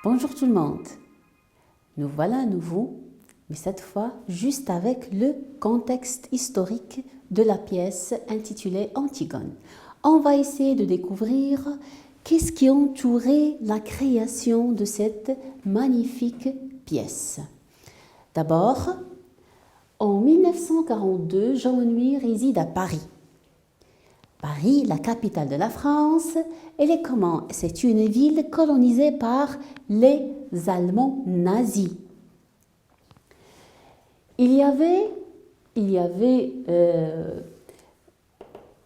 Bonjour tout le monde, nous voilà à nouveau, mais cette fois juste avec le contexte historique de la pièce intitulée Antigone. On va essayer de découvrir qu'est-ce qui entourait la création de cette magnifique pièce. D'abord, en 1942, Jean Anouilh réside à Paris. Paris, la capitale de la France, elle est comment? C'est une ville colonisée par les Allemands nazis. Il y avait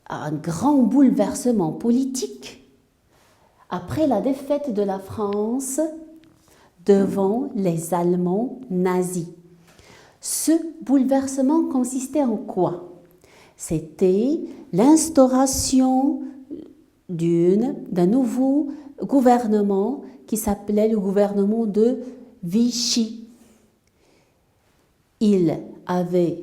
un grand bouleversement politique après la défaite de la France devant les Allemands nazis. Ce bouleversement consistait en quoi? C'était l'instauration d'un nouveau gouvernement qui s'appelait le gouvernement de Vichy. Il avait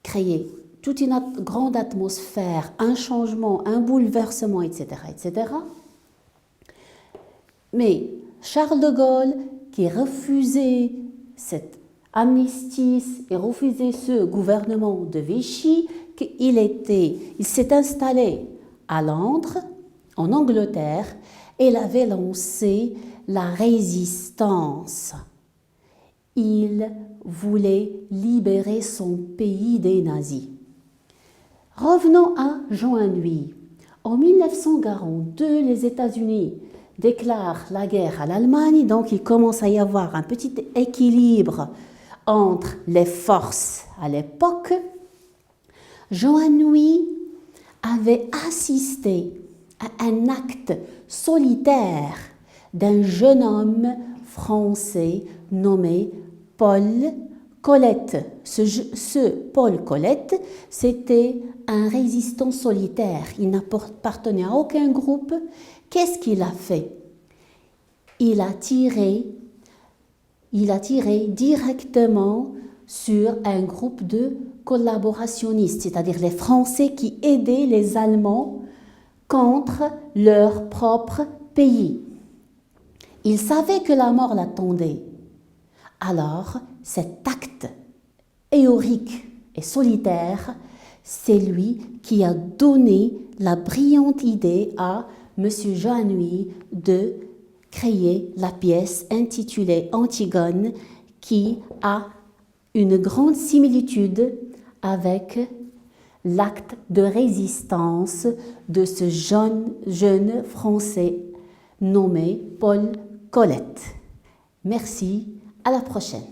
créé toute une grande atmosphère, un changement, un bouleversement, etc., etc. Mais Charles de Gaulle, qui refusait cette amnistie et refusait ce gouvernement de Vichy, il s'est installé à Londres, en Angleterre, et il avait lancé la résistance. Il voulait libérer son pays des nazis. Revenons à Jean Anouilh. En 1942, les États-Unis déclarent la guerre à l'Allemagne, donc il commence à y avoir un petit équilibre entre les forces à l'époque. Jean Anouilh avait assisté à un acte solitaire d'un jeune homme français nommé Paul Colette. Ce Paul Colette, c'était un résistant solitaire. Il n'appartenait à aucun groupe. Qu'est-ce qu'il a fait? Il a tiré directement sur un groupe de collaborationnistes, c'est-à-dire les Français qui aidaient les Allemands contre leur propre pays. Il savait que la mort l'attendait. Alors, cet acte héroïque et solitaire, c'est lui qui a donné la brillante idée à M. Jean Anouilh de créer la pièce intitulée Antigone, qui a une grande similitude avec l'acte de résistance de ce jeune Français nommé Paul Colette. Merci, à la prochaine.